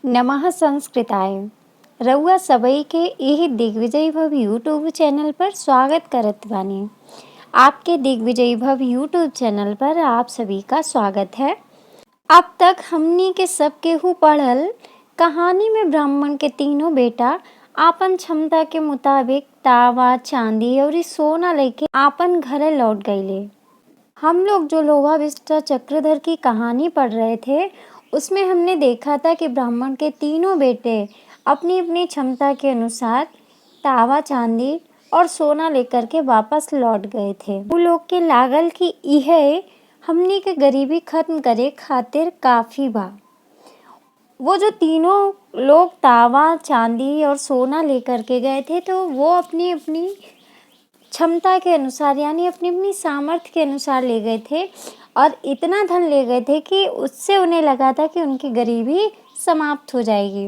नमः संस्कृताय। रउआ सबई के एह दिग्विजयी भव यूट्यूब चैनल पर स्वागत करत बानी। आपके दिग्विजयी भव यूट्यूब चैनल पर आप सभी का स्वागत है। अब तक हमनी के सब केहू पढ़ल कहानी में ब्राह्मण के तीनों बेटा आपन क्षमता के मुताबिक तावा, चांदी और सोना लेके आपन घरे लौट गईले। हम लोग जो लोहा विष्टा चक्रधर की कहानी पढ़ रहे थे उसमें हमने देखा था कि ब्राह्मण के तीनों बेटे अपनी अपनी क्षमता के अनुसार तावा, चांदी और सोना लेकर के वापस लौट गए थे। वो लोग के लागल कि यह हमनी के गरीबी खत्म करे खातिर काफी बा। वो जो तीनों लोग तावा, चांदी और सोना लेकर के गए थे तो वो अपनी अपनी क्षमता के अनुसार यानी अपनी अपनी सामर्थ्य के अनुसार ले गए थे और इतना धन ले गए थे कि उससे उन्हें लगा था कि उनकी गरीबी समाप्त हो जाएगी।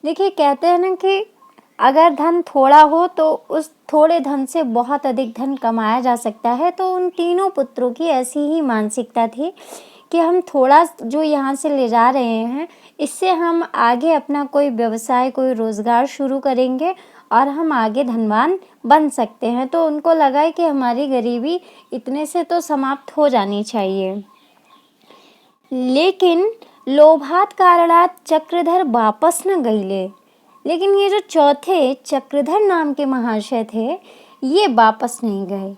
देखिए, कहते हैं ना कि अगर धन थोड़ा हो तो उस थोड़े धन से बहुत अधिक धन कमाया जा सकता है। तो उन तीनों पुत्रों की ऐसी ही मानसिकता थी कि हम थोड़ा जो यहाँ से ले जा रहे हैं इससे हम आगे अपना कोई व्यवसाय, कोई रोजगार शुरू करेंगे और हम आगे धनवान बन सकते हैं। तो उनको लगा कि हमारी गरीबी इतने से तो समाप्त हो जानी चाहिए। लेकिन लोभात कारणात चक्रधर वापस न गईले। लेकिन ये जो चौथे चक्रधर नाम के महाशय थे ये वापस नहीं गए।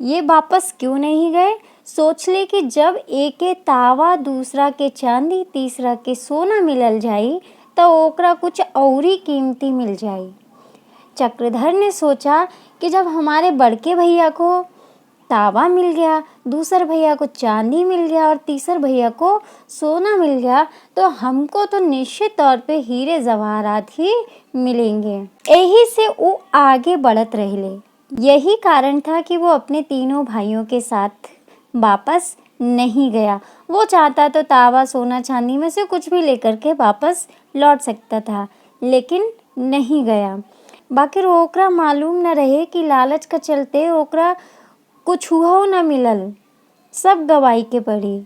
ये वापस क्यों नहीं गए? सोच ले कि जब एक तावा, दूसरा के चांदी, तीसरा के सोना मिलल जाई तो ओकरा कुछ औरी कीमती मिल जाई। चक्रधर ने सोचा कि जब हमारे बड़के भैया को तावा मिल गया, दूसरे भैया को चांदी मिल गया और तीसरे भैया को सोना मिल गया तो हमको तो निश्चित तौर पे हीरे जवाहरात ही मिलेंगे। यही से वो आगे बढ़त रहे। यही कारण था कि वो अपने तीनों भाइयों के साथ वापस नहीं गया। वो चाहता तो तावा, सोना, चांदी में से कुछ भी लेकर के वापस लौट सकता था, लेकिन नहीं गया। बाकी ओकरा मालूम न रहे कि लालच का चलते ओकरा कुछ हुआ न मिलल, सब गवाई के पड़ी।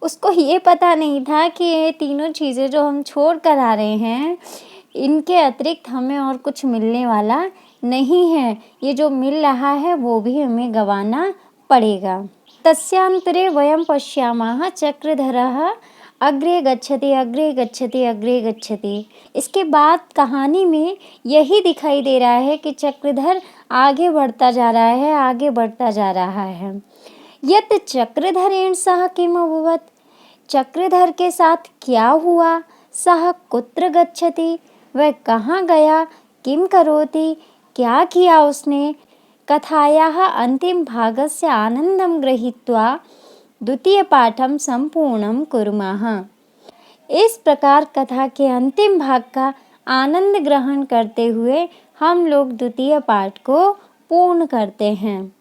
उसको ये पता नहीं था कि ये तीनों चीज़ें जो हम छोड़ कर आ रहे हैं इनके अतिरिक्त हमें और कुछ मिलने वाला नहीं है। ये जो मिल रहा है वो भी हमें गंवाना पड़ेगा। तस्यांतरे वयं पश्यामः चक्रधरः अग्रे गच्छति, अग्रे गच्छति, अग्रे गच्छति। इसके बाद कहानी में यही दिखाई दे रहा है कि चक्रधर आगे बढ़ता जा रहा है, आगे बढ़ता जा रहा है। यत चक्रधरेण सह किम अभवत्? चक्रधर के साथ क्या हुआ? सह कुत्र गच्छति? वह कहाँ गया? किम करोति? क्या किया उसने? कथायाः अंतिम भागस्य आनंदं गृहीत्वा द्वितीय पाठम संपूर्णं कुर्मः। इस प्रकार कथा के अंतिम भाग का आनंद ग्रहण करते हुए हम लोग द्वितीय पाठ को पूर्ण करते हैं।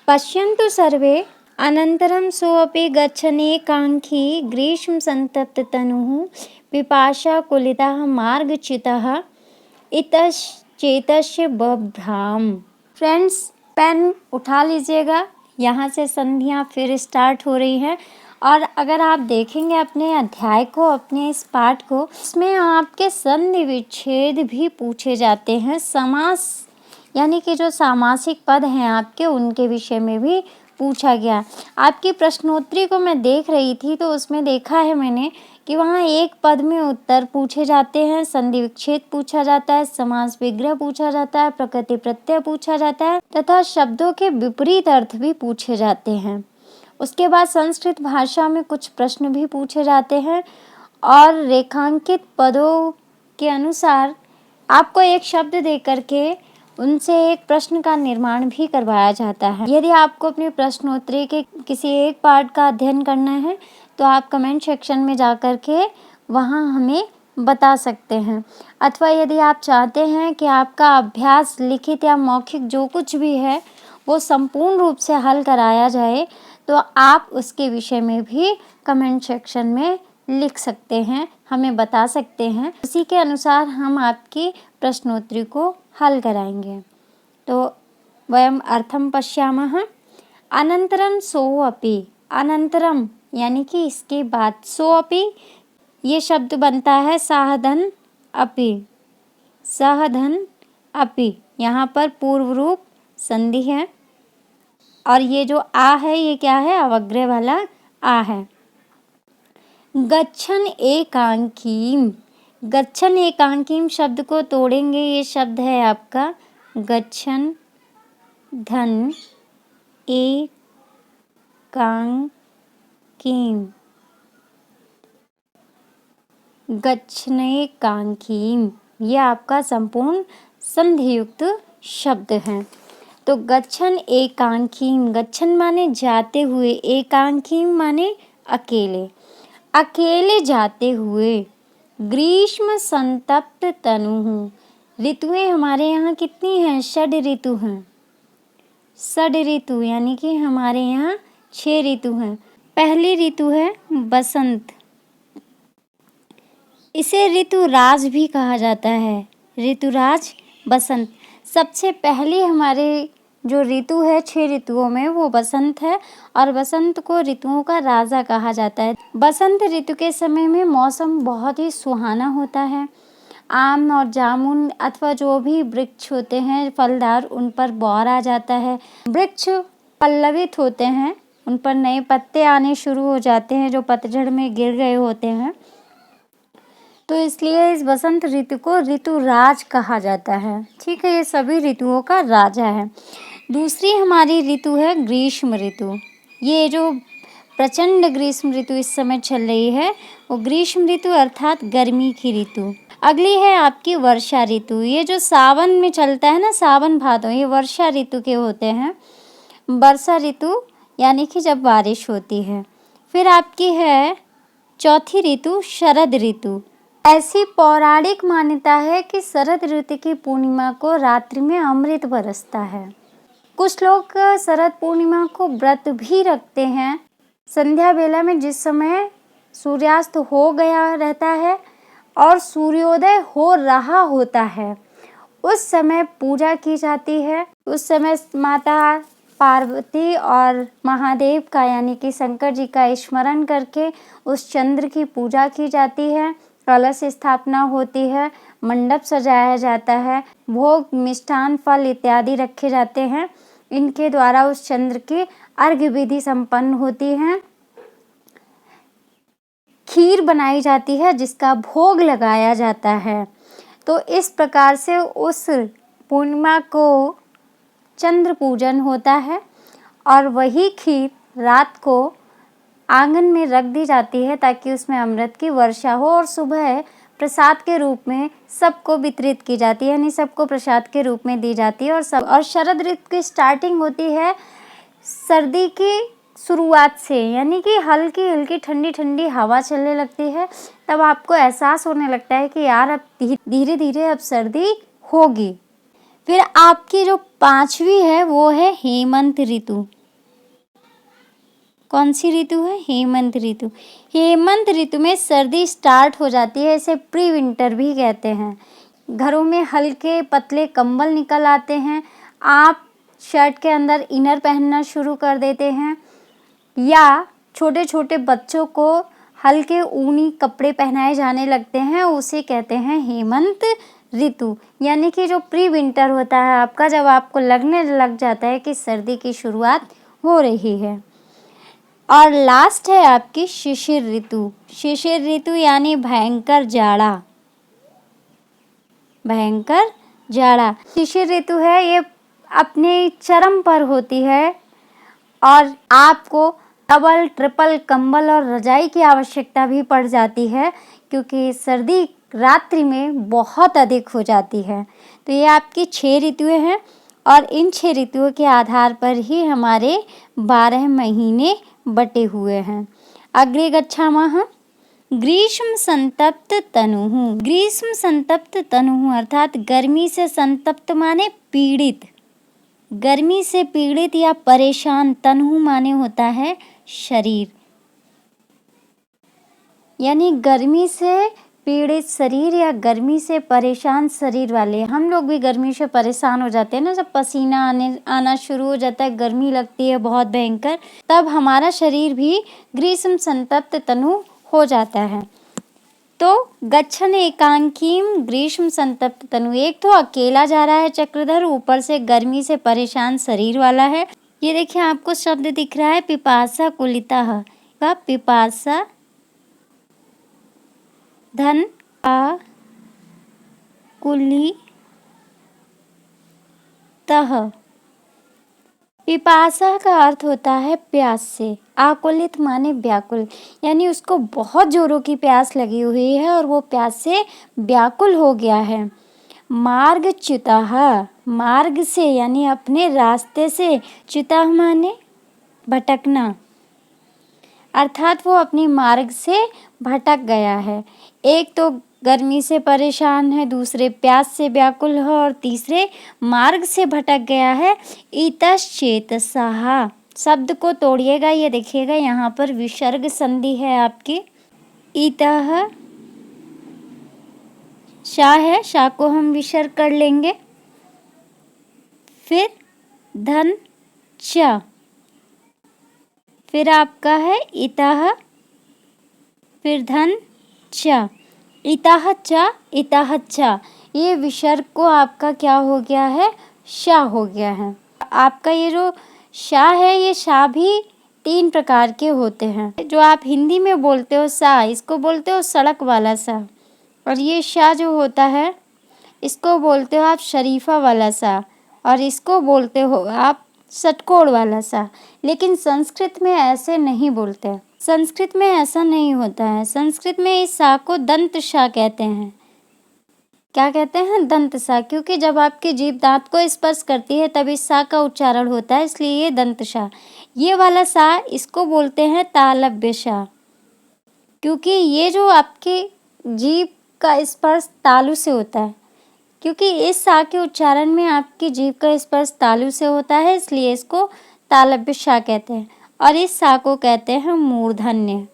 पश्यन्तु सर्वे अनन्तरं सोऽपि गच्छनेकाङ्क्षी ग्रीष्म संतप्त तनुः पिपाशा कुलितः मार्गच्युतः इतश्चेतस्य बभ्राम। फ्रेंड्स, पेन उठा लीजिएगा, यहाँ से संधियाँ फिर स्टार्ट हो रही हैं। और अगर आप देखेंगे अपने अध्याय को, अपने इस पाठ को, इसमें आपके संधि विच्छेद भी पूछे जाते हैं। समास यानी कि जो सामासिक पद हैं आपके उनके विषय में भी पूछा गया। आपकी प्रश्नोत्तरी को मैं देख रही थी तो उसमें देखा है मैंने कि वहाँ एक पद में उत्तर पूछे जाते हैं, संधि विच्छेद पूछा जाता है, समास विग्रह पूछा जाता है, प्रकृति प्रत्यय पूछा जाता है तथा शब्दों के विपरीत अर्थ भी पूछे जाते हैं। उसके बाद संस्कृत भाषा में कुछ प्रश्न भी पूछे जाते हैं और रेखांकित पदों के अनुसार आपको एक शब्द दे करके उनसे एक प्रश्न का निर्माण भी करवाया जाता है। यदि आपको अपने प्रश्नोत्तरी के किसी एक पार्ट का अध्ययन करना है तो आप कमेंट सेक्शन में जा कर के वहाँ हमें बता सकते हैं। अथवा यदि आप चाहते हैं कि आपका अभ्यास लिखित या मौखिक जो कुछ भी है वो संपूर्ण रूप से हल कराया जाए तो आप उसके विषय में भी कमेंट सेक्शन में लिख सकते हैं, हमें बता सकते हैं। उसी के अनुसार हम आपकी प्रश्नोत्तरी को हल कराएंगे। तो वयम अर्थम पश्यामः। अनंतरम सोऽपि, अनंतरम यानी कि इसके बाद, सोऽपि ये शब्द बनता है साहधन अपि, साहधन अपि। यहाँ पर पूर्व रूप संधि है और ये जो आ है ये क्या है, अवग्रह वाला आ है। गच्छन एकांकीम, गच्छन एकांकीम शब्द को तोड़ेंगे, ये शब्द है आपका गच्छन धन एकांकीम, गच्छने कांकीम, ये आपका संपूर्ण संधियुक्त शब्द है। तो गच्छन एकांकीम, गच्छन माने जाते हुए, एकांकीम माने अकेले, अकेले जाते हुए। ग्रीष्म संतप्त तनुः, ऋतुएं हमारे यहाँ कितनी हैं, षड ऋतु हैं, षड ऋतु यानी कि हमारे यहाँ 6 ऋतु हैं। पहली ऋतु है बसंत, इसे ऋतुराज भी कहा जाता है, ऋतुराज बसंत। सबसे पहली हमारे जो ऋतु है 6 ऋतुओं में वो बसंत है और बसंत को ऋतुओं का राजा कहा जाता है। बसंत ऋतु के समय में मौसम बहुत ही सुहाना होता है। आम और जामुन अथवा जो भी वृक्ष होते हैं फलदार, उन पर बौर आ जाता है, वृक्ष पल्लवित होते हैं, उन पर नए पत्ते आने शुरू हो जाते हैं जो पतझड़ में गिर गए होते हैं। तो इसलिए इस बसंत ऋतु को ऋतुराज कहा जाता है। ठीक है, ये सभी ऋतुओं का राजा है। दूसरी हमारी ऋतु है ग्रीष्म ऋतु। ये जो प्रचंड ग्रीष्म ऋतु इस समय चल रही है वो ग्रीष्म ऋतु अर्थात गर्मी की ऋतु। अगली है आपकी वर्षा ऋतु। ये जो सावन में चलता है ना, सावन भादो, ये वर्षा ऋतु के होते हैं। वर्षा ऋतु यानी कि जब बारिश होती है। फिर आपकी है चौथी ऋतु शरद ऋतु। ऐसी पौराणिक मान्यता है कि शरद ऋतु की पूर्णिमा को रात्रि में अमृत बरसता है। कुछ लोग शरद पूर्णिमा को व्रत भी रखते हैं। संध्या बेला में जिस समय सूर्यास्त हो गया रहता है और सूर्योदय हो रहा होता है, उस समय पूजा की जाती है। उस समय माता पार्वती और महादेव का यानी कि शंकर जी का स्मरण करके उस चंद्र की पूजा की जाती है। कलश स्थापना होती है, मंडप सजाया जाता है, भोग मिष्ठान फल इत्यादि रखे जाते हैं। इनके द्वारा उस चंद्र की अर्घ्य विधि संपन्न होती है। खीर बनाई जाती है जिसका भोग लगाया जाता है। तो इस प्रकार से उस पूर्णिमा को चंद्र पूजन होता है और वही खीर रात को आंगन में रख दी जाती है ताकि उसमें अमृत की वर्षा हो और सुबह प्रसाद के रूप में सबको वितरित की जाती है, यानी सबको प्रसाद के रूप में दी जाती है। और शरद ऋतु की स्टार्टिंग होती है सर्दी की शुरुआत से, यानी कि हल्की हल्की ठंडी ठंडी हवा चलने लगती है। तब आपको एहसास होने लगता है कि यार अब धीरे धीरे अब सर्दी होगी। फिर आपकी जो 5वीं है वो है हेमंत ऋतु। कौन सी ऋतु है? हेमंत ऋतु। हेमंत ऋतु में सर्दी स्टार्ट हो जाती है, इसे प्री विंटर भी कहते हैं। घरों में हल्के पतले कंबल निकल आते हैं। आप शर्ट के अंदर इनर पहनना शुरू कर देते हैं या छोटे छोटे बच्चों को हल्के ऊनी कपड़े पहनाए जाने लगते हैं। उसे कहते हैं हेमंत ऋतु, यानी कि जो प्री विंटर होता है आपका, जब आपको लगने लग जाता है कि सर्दी की शुरुआत हो रही है। और लास्ट है आपकी शिशिर ऋतु। शिशिर ऋतु यानी भयंकर जाड़ा, भयंकर जाड़ा। शिशिर ऋतु है, ये अपने चरम पर होती है और आपको डबल ट्रिपल कंबल और रजाई की आवश्यकता भी पड़ जाती है क्योंकि सर्दी रात्रि में बहुत अधिक हो जाती है। तो ये आपकी 6 ऋतुएं हैं और इन 6 ऋतुओं के आधार पर ही हमारे 12 महीने बटे हुए हैं। अग्रे गच्छामः। ग्रीष्म संतप्त तनुः। ग्रीष्म संतप्त तनुः अर्थात गर्मी से संतप्त माने पीड़ित, गर्मी से पीड़ित या परेशान। तनुः माने होता है शरीर, यानी गर्मी से पीड़ित शरीर या गर्मी से परेशान शरीर वाले। हम लोग भी गर्मी से परेशान हो जाते हैं ना, जब पसीना आना शुरू हो जाता है, गर्मी लगती है बहुत भयंकर, तब हमारा शरीर भी ग्रीष्म संतप्त तनु हो जाता है। तो गच्छन एकांकीम ग्रीष्म संतप्त तनु, एक तो अकेला जा रहा है चक्रधर, ऊपर से गर्मी से परेशान शरीर वाला है। ये देखिए आपको शब्द दिख रहा है पिपासा कुलिता का, पिपासा धन आ कुलितः। पिपासा का अर्थ होता है प्यास से, आकुलित माने व्याकुल, यानी उसको बहुत जोरों की प्यास लगी हुई है और वो प्यास से व्याकुल हो गया है। मार्गच्युतः, मार्ग से यानी अपने रास्ते से, च्युतः माने भटकना, अर्थात वो अपने मार्ग से भटक गया है। एक तो गर्मी से परेशान है, दूसरे प्यास से व्याकुल है और तीसरे मार्ग से भटक गया है। इतश्चेतसः शब्द को तोड़िएगा, ये देखिएगा यहाँ पर विसर्ग संधि है आपकी। इतः शा है, शा को हम विसर्ग कर लेंगे। फिर धन च, फिर आपका है इतः, फिर धन च, इतः च, इतः च। ये विसर्ग को आपका क्या हो गया है, शा हो गया है। आपका ये जो शा है, ये शा भी 3 प्रकार के होते हैं। जो आप हिंदी में बोलते हो सा, इसको बोलते हो सड़क वाला सा, और ये शा जो होता है इसको बोलते हो आप शरीफा वाला सा, और इसको बोलते हो आप षटकोण वाला सा। लेकिन संस्कृत में ऐसे नहीं बोलते, संस्कृत में ऐसा नहीं होता है। संस्कृत में इस सा को दंत शा कहते हैं। क्या कहते हैं, दंत सा, क्योंकि जब आपकी जीभ दांत को स्पर्श करती है तब इस सा का उच्चारण होता है, इसलिए ये दंत सा। ये वाला सा, इसको बोलते हैं तालव्य सा, क्योंकि ये जो आपकी जीभ का स्पर्श तालु से होता है, क्योंकि इस सा के उच्चारण में आपकी जीभ का स्पर्श तालु से होता है, इसलिए इसको तालव्य सा कहते हैं। और इस सा को कहते हैं मूर्धन्य।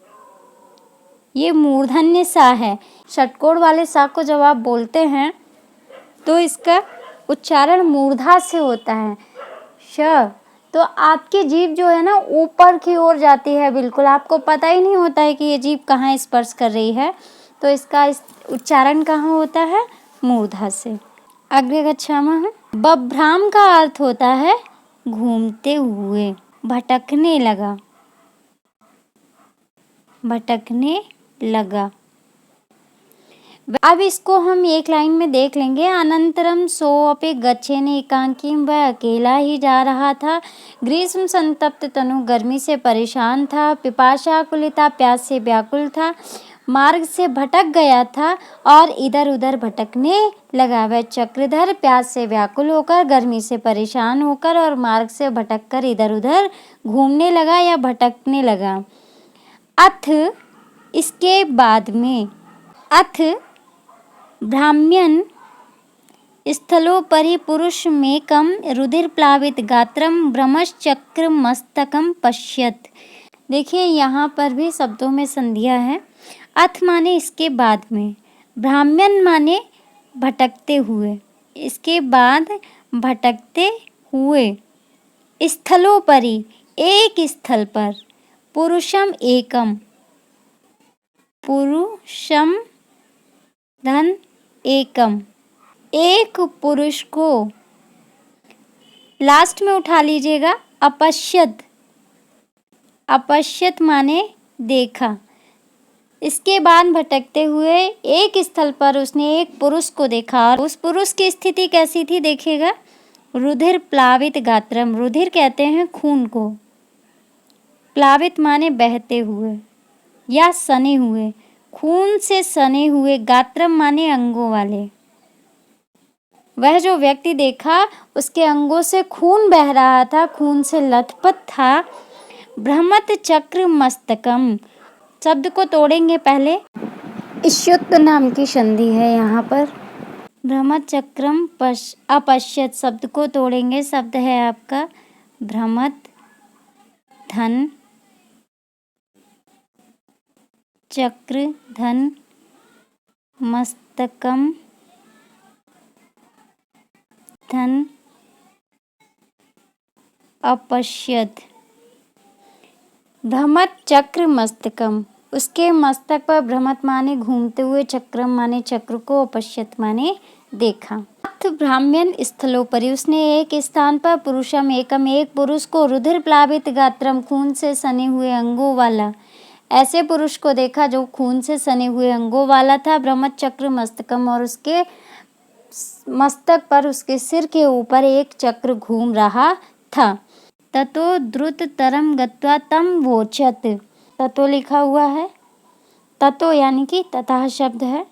ये मूर्धन्य सा है। षटकोण वाले सा को जब आप बोलते हैं तो इसका उच्चारण मूर्धा से होता है, श। तो आपकी जीभ जो है ना ऊपर की ओर जाती है, बिल्कुल आपको पता ही नहीं होता है कि ये जीभ कहाँ स्पर्श कर रही है। तो इसका उच्चारण कहाँ होता है, मूर्धा से। अग्रे गच्छामः। बभ्राम का अर्थ होता है घूमते हुए, भटकने लगा, भटकने लगा। अब इसको हम एक लाइन में देख लेंगे। अनंतरम सोऽपि गच्छेन एकांकीम, वह अकेला ही जा रहा था। ग्रीष्म संतप्त तनु, गर्मी से परेशान था। पिपाशा कुलिता, प्यास से व्याकुल था। मार्ग से भटक गया था और इधर उधर भटकने लगा। वह चक्रधर प्यास से व्याकुल होकर, गर्मी से परेशान होकर और मार्ग से भटक कर इधर उधर घूमने लगा या भटकने लगा। अथ इसके बाद में, अथ भ्राम्यन् स्थलोपरि पुरुषमेकं रुधिरप्लावित गात्रं भ्रमश्चक्रमस्तकं पश्यत्। देखिए यहाँ पर भी शब्दों में संधियाँ हैं। अथ माने इसके बाद में, भ्राम्यन् माने भटकते हुए, इसके बाद भटकते हुए, स्थलोपरि एक स्थल पर, पुरुषम एकम, पुरुषम धन एकम, एक पुरुष को लास्ट में उठा लीजिएगा। अपश्यत, अपश्यत माने देखा। इसके बाद भटकते हुए एक स्थल पर उसने एक पुरुष को देखा, और उस पुरुष की स्थिति कैसी थी देखिएगा। रुधिर प्लावित गात्रम, रुधिर कहते हैं खून को, प्लावित माने बहते हुए या सने हुए, खून से सने हुए, गात्रम माने अंगों वाले। वह जो व्यक्ति देखा उसके अंगों से खून बह रहा था, खून से लथपथ था। भ्रमत चक्र मस्तकम, शब्द को तोड़ेंगे पहले। इष्युत्त नाम की संधि है यहाँ पर। भ्रमत चक्रम अपश्यत, शब्द को तोड़ेंगे। शब्द है आपका भ्रमत धन चक्र धन मस्तकम धन अपश्यत। भ्रमत चक्र मस्तकम, उसके मस्तक पर भ्रमत माने घूमते हुए, चक्रम माने चक्र को, अपश्यत माने देखा। ब्राह्मण स्थलोपरि, उसने एक स्थान पर पुरुषम एकम, एक पुरुष को, रुधिर प्लावित गात्रम, खून से सने हुए अंगों वाला, ऐसे पुरुष को देखा जो खून से सने हुए अंगों वाला था। भ्रमत चक्र मस्तकम, और उसके मस्तक पर, उसके सिर के ऊपर एक चक्र घूम रहा था। ततो द्रुत तरम गत्वा तम वोचत, ततो लिखा हुआ है, ततो यानी कि तथा शब्द है।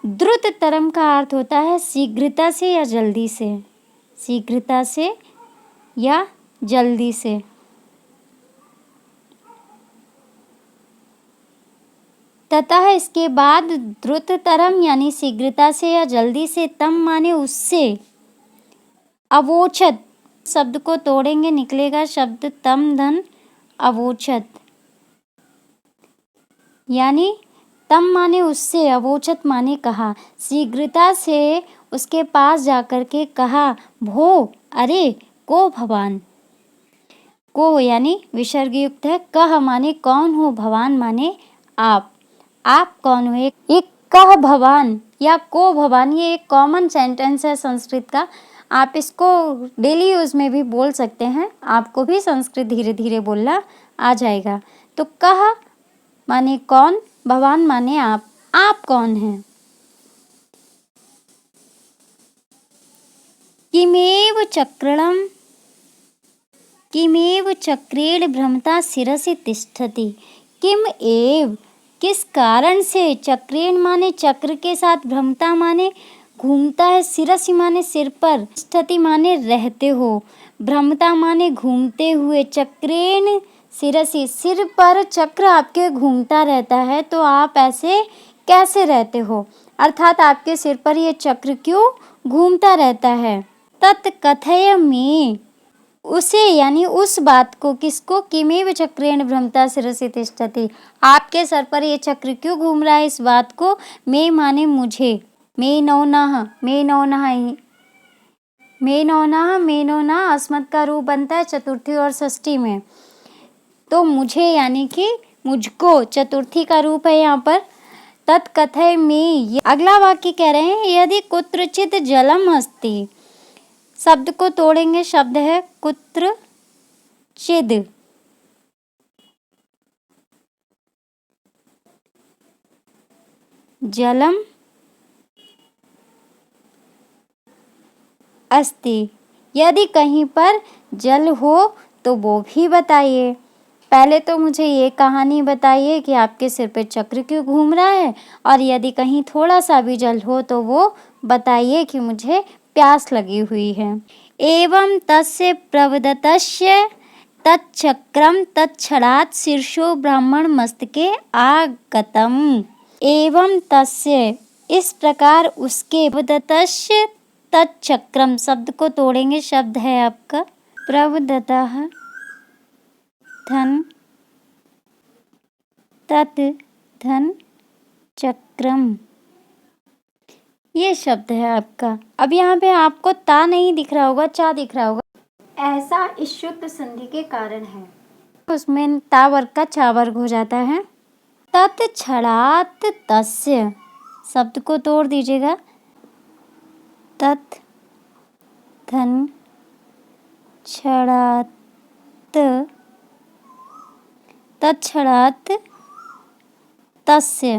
द्रुत तरम का अर्थ होता है शीघ्रता से या जल्दी से, शीघ्रता से या जल्दी से। तथा इसके बाद द्रुत तरम यानी शीघ्रता से या जल्दी से, तम माने उससे, अवोचत शब्द को तोड़ेंगे निकलेगा शब्द तम धन अवोचत, यानी तम माने उससे, अवोचत माने कहा, शीघ्रता से उसके पास जाकर के कहा, भो अरे को भवान, को यानी विसर्ग युक्त है, कह माने कौन हो, भवान माने आप कौन हो। एक कह भवान या को भवान, ये एक कॉमन सेंटेंस है संस्कृत का, आप इसको डेली यूज में भी बोल सकते हैं, आपको भी संस्कृत धीरे धीरे बोलना आ जाएगा। तो कह माने कौन, भवान माने आप कौन हैं। किमेव चक्रेण भ्रमता शिरसि तिष्ठति, किम एव किस कारण से, चक्रेण माने चक्र के साथ, भ्रमता माने घूमता है, शिरसि माने सिर पर, तिष्ठति माने रहते हो, भ्रमता माने घूमते हुए, चक्रेण शिरसि सिर पर चक्र आपके घूमता रहता है, तो आप ऐसे कैसे रहते हो, अर्थात आपके सिर पर ये चक्र क्यों घूमता रहता है। तत्कथय में, उसे यानी उस बात को, किसको, किमेव चक्रेण भ्रमता शिरसि तिष्ठति, आपके सर पर ये चक्र क्यों घूम रहा है, इस बात को, मैं माने मुझे, मैं नौना अस्मत् का रूप बनता है चतुर्थी और षष्ठी में, तो मुझे यानी कि मुझको चतुर्थी का रूप है यहाँ पर। तत्कथय में, अगला वाक्य कह रहे हैं, यदि कुत्रचित जलम अस्ति, शब्द को तोड़ेंगे, शब्द है कुत्रचिद, जलम अस्ति, यदि कहीं पर जल हो तो वो भी बताइए। पहले तो मुझे ये कहानी बताइए कि आपके सिर पे चक्र क्यों घूम रहा है, और यदि कहीं थोड़ा सा भी जल हो तो वो बताइए कि मुझे प्यास लगी हुई है। एवं तस्य प्रवदतस्य तच्चक्रम तत्क्षणात् शीर्षो ब्राह्मण मस्तके आगतम। एवं तस्य, इस प्रकार उसके, प्रवदतस्य तच्चक्रम, शब्द को तोड़ेंगे, शब्द है आपका प्रवदतः धन तत् धन चक्रम, ये शब्द है आपका। अब यहाँ पे आपको ता नहीं दिख रहा होगा, चा दिख रहा होगा, ऐसा इस शुद्ध संधि के कारण है, उसमें ता वर्ग का चा वर्ग हो जाता है। तत्क्षणात् तस्य, शब्द को तोड़ दीजिएगा, तत् धन क्षणात्, तत्क्षणात् तस्य,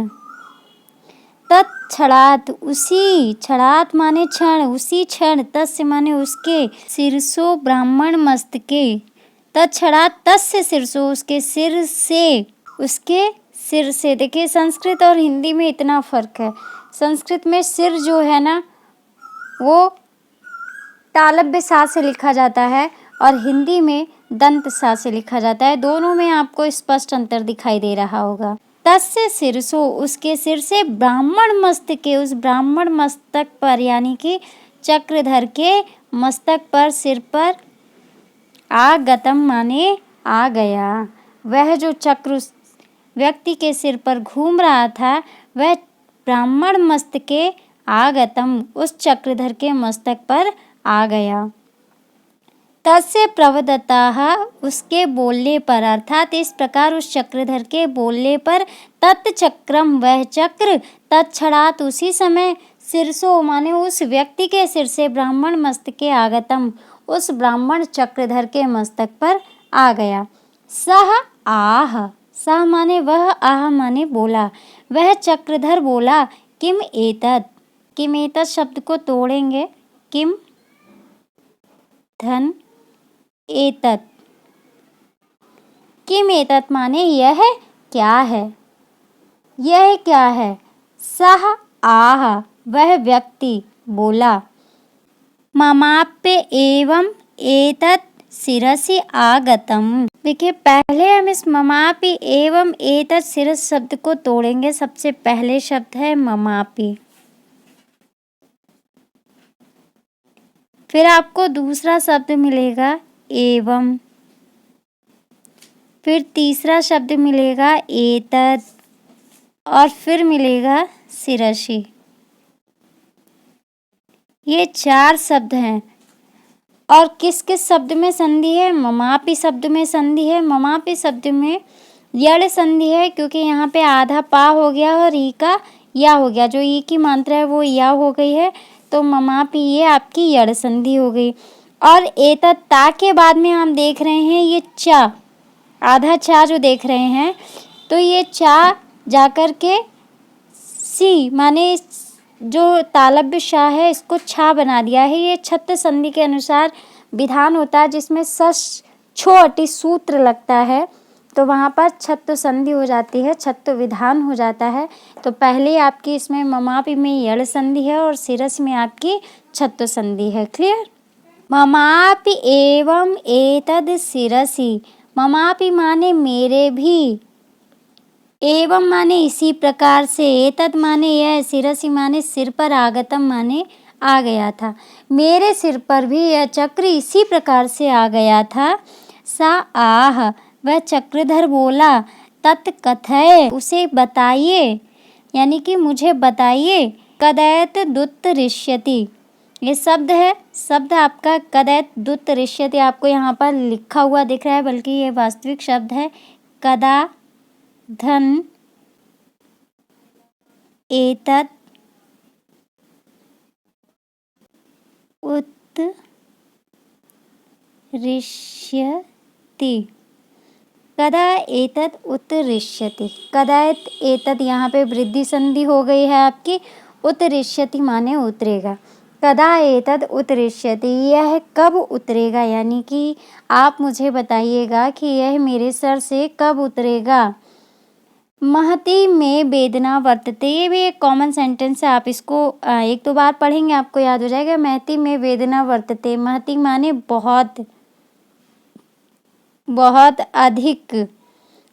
तत्क्षणात् उसी, क्षणात् माने क्षण, उसी क्षण, तस्य माने उसके, शीर्षो ब्राह्मण मस्तके, तत्क्षणात् तस्य शीर्षो, उसके सिर से, उसके सिर से। देखिए संस्कृत और हिंदी में इतना फर्क है, संस्कृत में सिर जो है ना वो तालव्य सा से लिखा जाता है और हिंदी में दंत सा से लिखा जाता है, दोनों में आपको स्पष्ट अंतर दिखाई दे रहा होगा। तस्य शीर्षो, उसके सिर से, ब्राह्मण मस्तके, उस ब्राह्मण मस्तक पर यानी कि चक्रधर के मस्तक पर, सिर पर, आगतम माने आ गया, वह जो चक्र उस व्यक्ति के सिर पर घूम रहा था वह ब्राह्मण मस्तके आगतम, उस चक्रधर के मस्तक पर आ गया। तस्य प्रवदतः उसके बोलने पर, अर्थात इस प्रकार उस चक्रधर के बोलने पर, तत्चक्रम वह चक्र, तत्क्षणात उसी समय, शीर्षो माने उस व्यक्ति के सिर से, ब्राह्मण मस्तके आगतम उस ब्राह्मण चक्रधर के मस्तक पर आ गया। सह आह, सह माने वह, आह माने बोला, वह चक्रधर बोला, किम एतत्, किम एतत् शब्द को तोड़ेंगे, किम धन एतत्, किम एतत् माने यह क्या है, यह क्या है। सह आह, वह व्यक्ति बोला, ममाप्य एवं एतत् शिरसि आगतम। देखिए पहले हम इस ममापि एवं एतत् शिरस शब्द को तोड़ेंगे। सबसे पहले शब्द है ममापि, फिर आपको दूसरा शब्द मिलेगा एवं, फिर तीसरा शब्द मिलेगा एतत्, और फिर मिलेगा शिरसि। ये 4 शब्द हैं। और किस किस शब्द में संधि है? ममापि शब्द में संधि है। ममापि शब्द में यड़ संधि है, क्योंकि यहाँ पे आधा पा हो गया और ई का या हो गया, जो ई की मात्रा है वो या हो गई है, तो ममापि ये आपकी यड़ संधि हो गई। और एतत् ता के बाद में हम देख रहे हैं ये चा, आधा चा जो देख रहे हैं, तो ये चा जाकर के सी माने जो तालव्य शाह है इसको छा बना दिया है। ये छत्त संधि के अनुसार विधान होता है, जिसमें सस छो अटि सूत्र लगता है, तो वहाँ पर छत्त संधि हो जाती है, छत्त विधान हो जाता है। तो पहले आपकी इसमें ममापि में यड़ संधि है और शिरस में आपकी छत्त संधि है। क्लियर? ममापि एवं एतद् शिरसि, ममापि माने मेरे भी, एवं माने इसी प्रकार से, एतद् माने यह, शिरसि माने सिर पर, आगतम माने आ गया था, मेरे सिर पर भी यह चक्र इसी प्रकार से आ गया था। सा आह, वह चक्रधर बोला, तत्कथय, उसे बताइए, यानी कि मुझे बताइए। कदयत दुत्तरिष्यति, ये शब्द है, शब्द आपका कदयत दुत्तरिष्यति आपको यहाँ पर लिखा हुआ दिख रहा है, बल्कि ये वास्तविक शब्द है। कदा धन एतत् उत्तरिष्यति, कदा एतत् उत्तरिष्यति, कदा एतत् यहाँ पे वृद्धि संधि हो गई है आपकी, उत्तरिष्यति माने उतरेगा। कदा एतत् उत्तरिष्यति, यह कब उतरेगा, यानी कि आप मुझे बताइएगा कि यह मेरे सर से कब उतरेगा। महती में वेदना वर्तते, ये भी एक कॉमन सेंटेंस है, आप इसको 1-2 बार पढ़ेंगे आपको याद हो जाएगा। महती में वेदना वर्तते, महती माने बहुत, बहुत अधिक,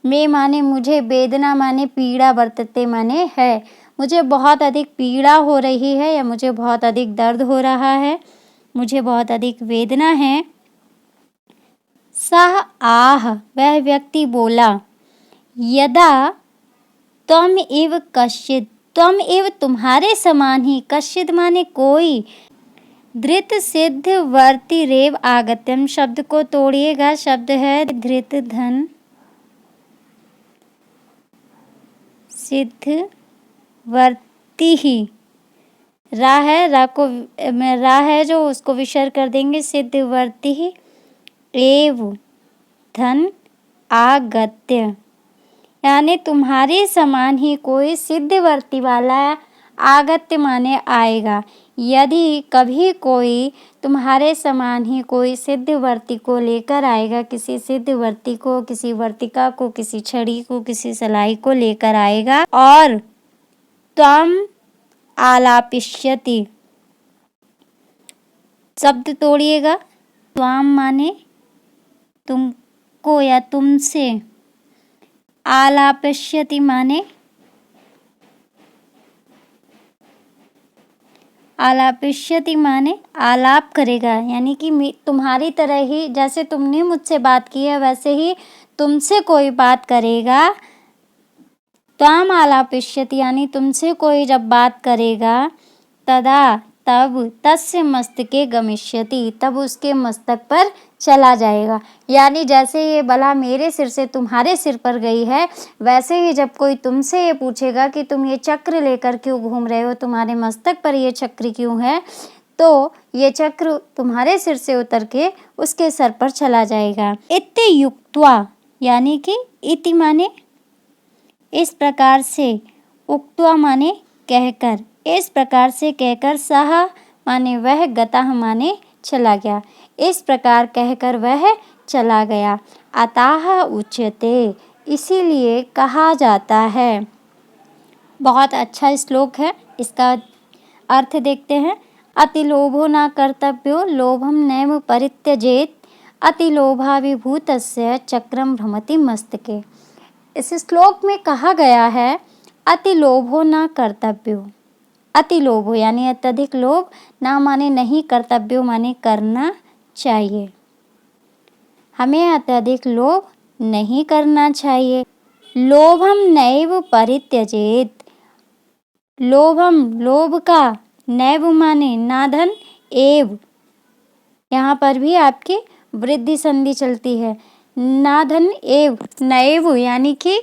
में माने मुझे, वेदना माने पीड़ा, वर्तते माने है, मुझे बहुत अधिक पीड़ा हो रही है या मुझे बहुत अधिक दर्द हो रहा है, मुझे बहुत अधिक वेदना है। सह आह, वह व्यक्ति बोला, यदा त्वम एव कश्चित्, त्वम एव तुम्हारे समान ही, कश्चित् माने कोई, धृत सिद्ध वर्ति रेव आगत्यम, शब्द को तोड़िएगा, शब्द है धृत धन सिद्ध वर्ति ही, रा है, रा को रा है जो उसको विसर्ग कर देंगे, सिद्ध वर्ति ही एव धन आगत्य, यानी तुम्हारे समान ही कोई सिद्धवर्ती वाला आगत्य माने आएगा। यदि कभी कोई तुम्हारे समान ही कोई सिद्धवर्ती को लेकर आएगा, किसी सिद्धवर्ती को, किसी वर्तिका को, किसी छड़ी को, किसी सलाई को लेकर आएगा, और त्वम आलापिष्यति, शब्द तोड़िएगा, त्वम माने तुमको या तुमसे, आलापिष्यति माने, आलापिष्यति माने आलाप करेगा, यानी कि तुम्हारी तरह ही, जैसे तुमने मुझसे बात की है वैसे ही तुमसे कोई बात करेगा। त्वाम आलापिष्यति यानी तुमसे कोई जब बात करेगा, तदा तब तस्य मस्तके गमिष्यति, तब उसके मस्तक पर चला जाएगा। यानी जैसे ये बला मेरे सिर से तुम्हारे सिर पर गई है, वैसे ही जब कोई तुमसे ये पूछेगा कि तुम ये चक्र लेकर क्यों घूम रहे हो, तुम्हारे मस्तक पर ये चक्र क्यों है, तो ये चक्र तुम्हारे सिर से उतर के उसके सर पर चला जाएगा। इत्ते युक्त्वा, यानी कि इति माने इस प्रकार से, उक्त्वा माने कहकर, इस प्रकार से कहकर, सह माने वह, गतः माने चला गया, इस प्रकार कहकर वह चला गया। अतः उच्यते, इसीलिए कहा जाता है। बहुत अच्छा श्लोक है, इसका अर्थ देखते हैं। अति लोभो न कर्तव्यो लोभम नैव परित्यजेत, अति लोभाभिभूतस्य चक्रम भ्रमति मस्तके। इस श्लोक में कहा गया है अति लोभो न कर्तव्यो। अति लोभो यानी अत्यधिक लोभ, ना माने नहीं, कर्तव्यो माने करना चाहिए। हमें अत्यधिक लोभ नहीं करना चाहिए। लोभम नैव परित्यजेत, लोभम लोभ का, नैव माने ना धन, एव यहाँ पर भी आपकी वृद्धि संधि चलती है। ना धन एव, नैव यानी कि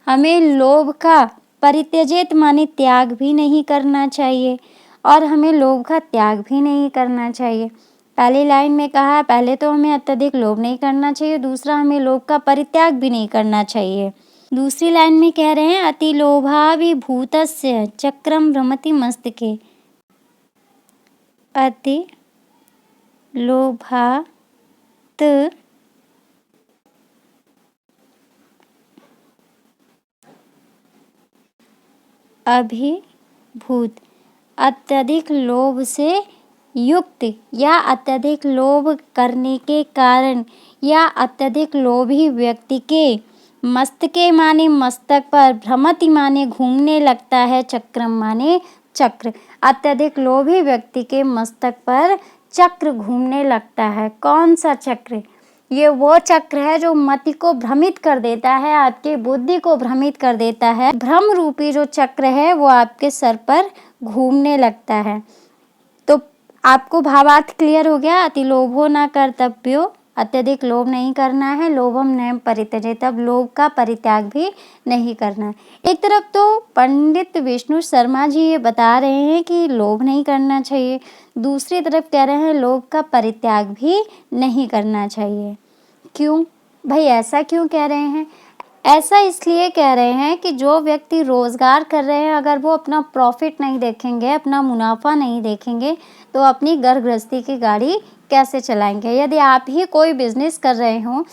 हमें लोभ का, परित्यजेत माने त्याग भी नहीं करना चाहिए, और हमें लोभ का त्याग भी नहीं करना चाहिए। पहली लाइन में कहा पहले तो हमें अत्यधिक लोभ नहीं करना चाहिए, दूसरा हमें लोभ का परित्याग भी नहीं करना चाहिए। दूसरी लाइन में कह रहे हैं अति लोभाभिभूतस्य चक्रम भ्रमति मस्तके, अति लोभात अभिभूत, अत्यधिक लोभ से युक्त या अत्यधिक लोभ करने के कारण या अत्यधिक लोभी व्यक्ति के मस्तके माने मस्तक पर, भ्रमति माने घूमने लगता है, चक्रम माने चक्र, अत्यधिक लोभी व्यक्ति के मस्तक पर चक्र घूमने लगता है। कौन सा चक्र? ये वो चक्र है जो मति को भ्रमित कर देता है, आपकी बुद्धि को भ्रमित कर देता है। भ्रम रूपी जो चक्र है वो आपके सर पर घूमने लगता है। तो आपको भावार्थ क्लियर हो गया। अति लोभो न कर्तव्यो, अत्यधिक लोभ नहीं करना है। लोभम नैव परित्यजेत, तब लोभ का परित्याग भी नहीं करना है। एक तरफ तो पंडित विष्णु शर्मा जी ये बता रहे हैं कि लोभ नहीं करना चाहिए, दूसरी तरफ कह रहे हैं लोभ का परित्याग भी नहीं करना चाहिए। क्यों भाई, ऐसा क्यों कह रहे हैं? ऐसा इसलिए कह रहे हैं कि जो व्यक्ति रोजगार कर रहे हैं, अगर वो अपना प्रॉफिट नहीं देखेंगे, अपना मुनाफा नहीं देखेंगे, तो अपनी घर गृहस्थी की गाड़ी कैसे चलाएंगे। यदि आप ही कोई बिजनेस कर रहे हो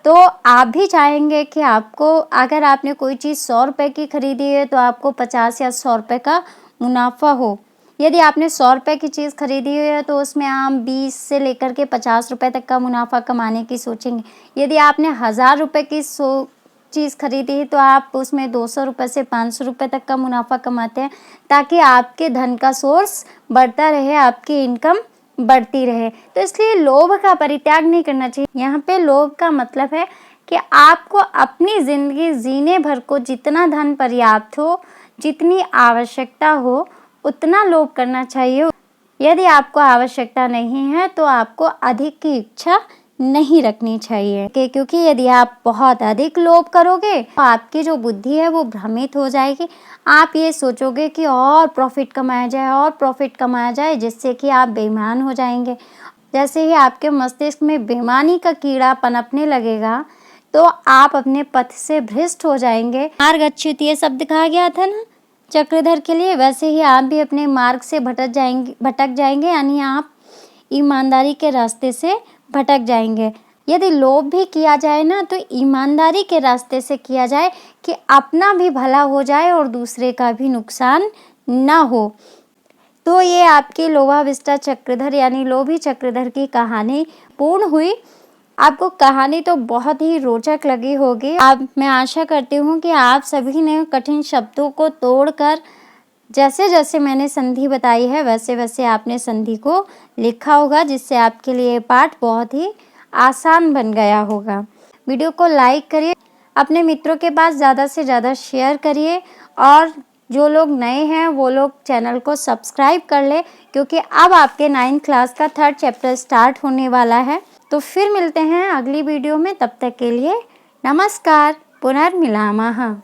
तो आप भी चाहेंगे कि आपको, अगर आपने कोई चीज़ 100 रुपये की खरीदी है तो आपको 50 या 100 रुपये का मुनाफा हो। यदि आपने 100 रुपये की चीज़ खरीदी हुई है तो उसमें आप 20 से लेकर के 50 रुपये तक का मुनाफा कमाने की सोचेंगे। यदि आपने 1000 रुपये की चीज़ खरीदी है तो आप उसमें 200 रुपये से 500 रुपये तक का मुनाफा कमाते हैं, ताकि आपके धन का सोर्स बढ़ता रहे, आपकी इनकम बढ़ती रहे। तो इसलिए लोभ का परित्याग नहीं करना चाहिए। यहाँ पे लोभ का मतलब है कि आपको अपनी ज़िंदगी जीने भर को जितना धन पर्याप्त हो, जितनी आवश्यकता हो, उतना लोभ करना चाहिए। यदि आपको आवश्यकता नहीं है तो आपको अधिक की इच्छा नहीं रखनी चाहिए, क्योंकि यदि आप बहुत अधिक लोभ करोगे तो आपकी जो बुद्धि है वो भ्रमित हो जाएगी। आप ये सोचोगे कि और प्रॉफिट कमाया जाए, और प्रॉफिट कमाया जाए, जिससे कि आप बेईमान हो जाएंगे। जैसे ही आपके मस्तिष्क में बेईमानी का कीड़ा पनपने लगेगा तो आप अपने पथ से भ्रष्ट हो जाएंगे। मार्गच्युत ये शब्द कहा गया था ना चक्रधर के लिए, वैसे ही आप भी अपने मार्ग से भटक जाएंगे, यानी आप ईमानदारी के रास्ते से भटक जाएंगे। यदि लोभ भी किया जाए ना तो ईमानदारी के रास्ते से किया जाए कि अपना भी भला हो जाए और दूसरे का भी नुकसान ना हो। तो ये आपकी लोभाविष्टा चक्रधर यानी लोभी चक्रधर की कहानी पूर्ण हुई। आपको कहानी तो बहुत ही रोचक लगी होगी। मैं आशा करती हूँ कि आप सभी ने कठिन शब्दों को तोड़कर, जैसे जैसे मैंने संधि बताई है वैसे वैसे आपने संधि को लिखा होगा, जिससे आपके लिए पाठ बहुत ही आसान बन गया होगा। वीडियो को लाइक करिए, अपने मित्रों के पास ज़्यादा से ज़्यादा शेयर करिए और जो लोग नए हैं वो लोग चैनल को सब्सक्राइब कर ले, क्योंकि अब आपके 9th क्लास का 3rd चैप्टर स्टार्ट होने वाला है। तो फिर मिलते हैं अगली वीडियो में, तब तक के लिए नमस्कार, पुनर्मिलामः।